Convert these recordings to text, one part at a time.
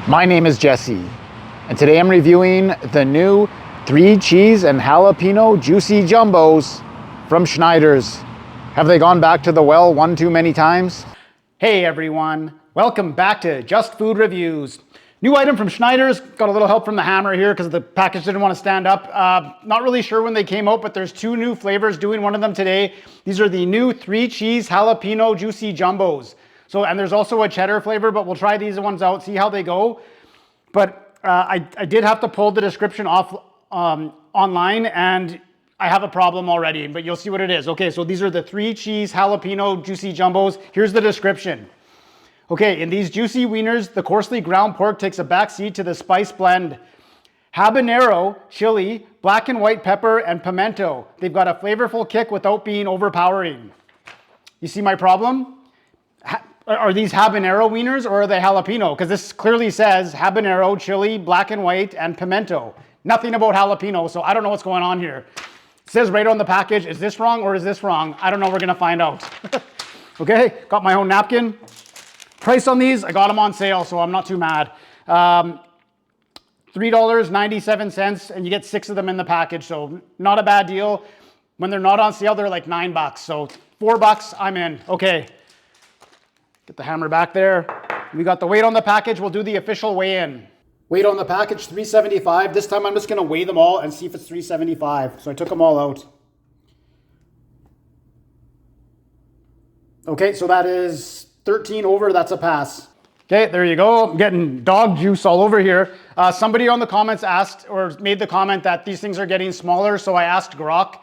My name is Jesse, and today I'm reviewing the new 3 cheese and jalapeno juicy jumbos from Schneiders. Have they gone back to the well one too many times? Hey everyone, welcome back to Just Food Reviews. New item from Schneiders. Got a little help from the hammer here because the package didn't want to stand up. Not really sure when they came out, but there's 2 new flavors, doing one of them today. These are the new 3 cheese jalapeno juicy jumbos. And there's also a cheddar flavor, but we'll try these ones out, see how they go. But I did have to pull the description off online, and I have a problem already, but you'll see what it is. Okay, so these are the 3 cheese jalapeno juicy jumbos. Here's the description. Okay, in these juicy wieners, the coarsely ground pork takes a back seat to the spice blend. Habanero, chili, black and white pepper, and pimento. They've got a flavorful kick without being overpowering. You see my problem? Are these habanero wieners or are they jalapeno? Because this clearly says habanero, chili, black and white, and pimento. Nothing about jalapeno, so I don't know what's going on here. It says right on the package, is this wrong or is this wrong? I don't know, we're gonna find out. Okay, got my own napkin. Price on these, I got them on sale, so I'm not too mad. $3.97, and you get 6 of them in the package, so not a bad deal. When they're not on sale, they're like $9, so $4, I'm in. Okay. Get the hammer back there. We got the weight on the package. We'll do the official weigh-in. Weight on the package, 375. This time I'm just going to weigh them all and see if it's 375. So I took them all out. Okay, so that is 13 over. That's a pass. Okay, there you go. I'm getting dog juice all over here. Somebody on the comments asked or made the comment that these things are getting smaller, so I asked Grok.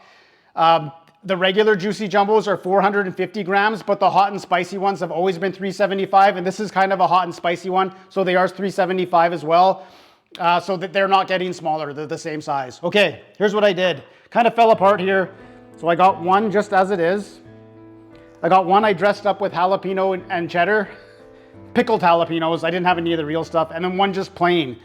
The regular juicy jumbos are 450 grams, but the hot and spicy ones have always been 375, and this is kind of a hot and spicy one, so they are 375 as well. So that they're not getting smaller, they're the same size. Okay, here's what I did. Kind of fell apart here. So I got one just as it is. I got one I dressed up with jalapeno and cheddar, pickled jalapenos. I didn't have any of the real stuff, and then one just plain.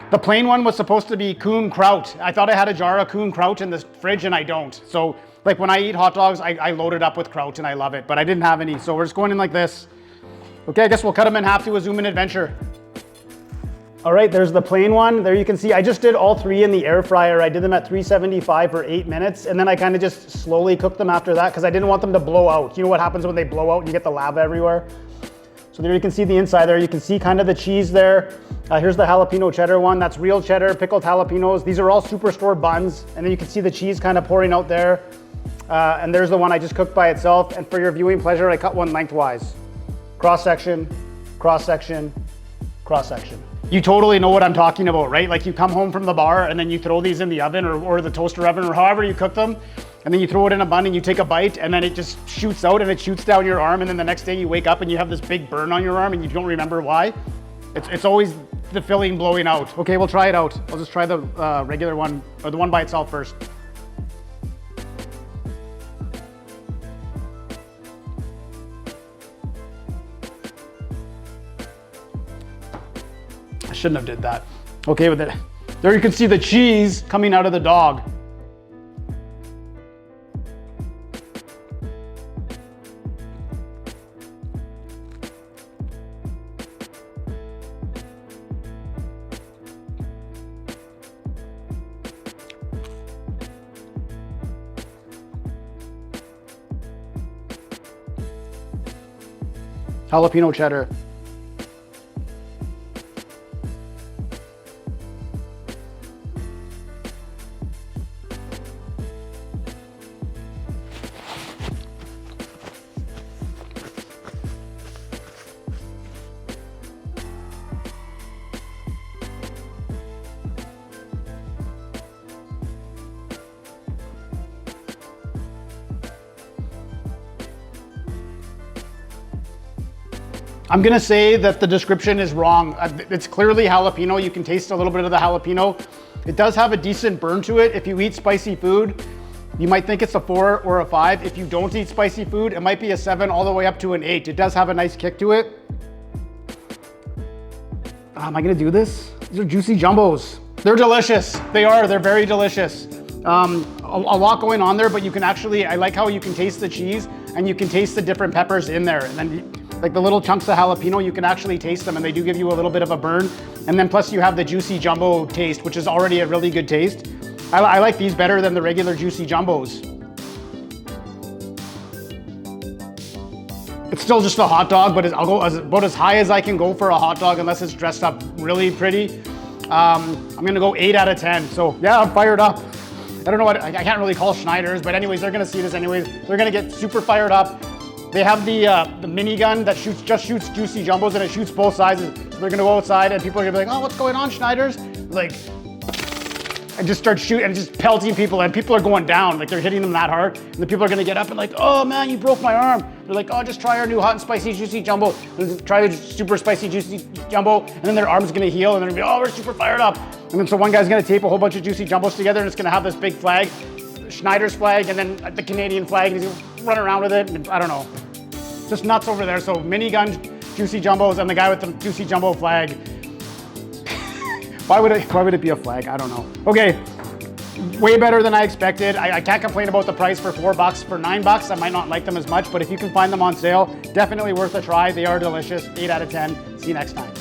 The plain one was supposed to be Kuhn kraut. I thought I had a jar of Kuhn kraut in the fridge, and I don't. So like when I eat hot dogs, I load it up with kraut and I love it, but I didn't have any. So we're just going in like this. Okay, I guess we'll cut them in half to a zoom in adventure. All right, there's the plain one. There you can see, I just did all 3 in the air fryer. I did them at 375 for 8 minutes, and then I kind of just slowly cooked them after that because I didn't want them to blow out. You know what happens when they blow out and you get the lava everywhere? So there you can see the inside there. You can see kind of the cheese there. Here's the jalapeno cheddar one. That's real cheddar, pickled jalapenos. These are all Superstore buns. And then you can see the cheese kind of pouring out there. And there's the one I just cooked by itself. And for your viewing pleasure, I cut one lengthwise. Cross section, cross section, cross section. You totally know what I'm talking about, right? Like you come home from the bar and then you throw these in the oven or the toaster oven or however you cook them. And then you throw it in a bun and you take a bite and then it just shoots out and it shoots down your arm. And then the next day you wake up and you have this big burn on your arm and you don't remember why. It's always the filling blowing out. Okay, we'll try it out. I'll just try the regular one or the one by itself first. I shouldn't have did that. Okay, with it. There you can see the cheese coming out of the dog. Jalapeno cheddar. I'm gonna say that the description is wrong. It's clearly jalapeno. You can taste a little bit of the jalapeno. It does have a decent burn to it. If you eat spicy food, you might think it's a 4 or a 5. If you don't eat spicy food, it might be a 7 all the way up to an 8. It does have a nice kick to it. Am I gonna do this? These are juicy jumbos. They're delicious. They are, they're very delicious. A lot going on there, but you can actually, I like how you can taste the cheese and you can taste the different peppers in there. And then like the little chunks of jalapeno, you can actually taste them and they do give you a little bit of a burn. And then plus you have the juicy jumbo taste, which is already a really good taste. I like these better than the regular juicy jumbos. It's still just a hot dog, but I'll go about as high as I can go for a hot dog unless it's dressed up really pretty. I'm gonna go 8 out of 10. So yeah, I'm fired up. I don't know what, I can't really call Schneiders, but anyways, they're gonna see this anyways. They're gonna get super fired up. They have the minigun that just shoots juicy jumbos and it shoots both sizes. So they're gonna go outside and people are gonna be like, oh, what's going on, Schneiders? Like, and just start shooting and just pelting people and people are going down, like they're hitting them that hard. And the people are gonna get up and like, oh man, you broke my arm. They're like, oh, just try our new hot and spicy juicy jumbo. And try the super spicy juicy jumbo. And then their arm's gonna heal and they're gonna be, oh, we're super fired up. And then so one guy's gonna tape a whole bunch of juicy jumbos together and it's gonna have this big flag, Schneiders flag, and then the Canadian flag, and he's gonna run around with it. And I don't know, just nuts over there. So minigun juicy jumbos and the guy with the juicy jumbo flag. Why would it be a flag? I don't know. Okay, way better than I expected. I can't complain about the price for $4. For $9, I might not like them as much, but if you can find them on sale, definitely worth a try. They are delicious. 8 out of 10. See you next time.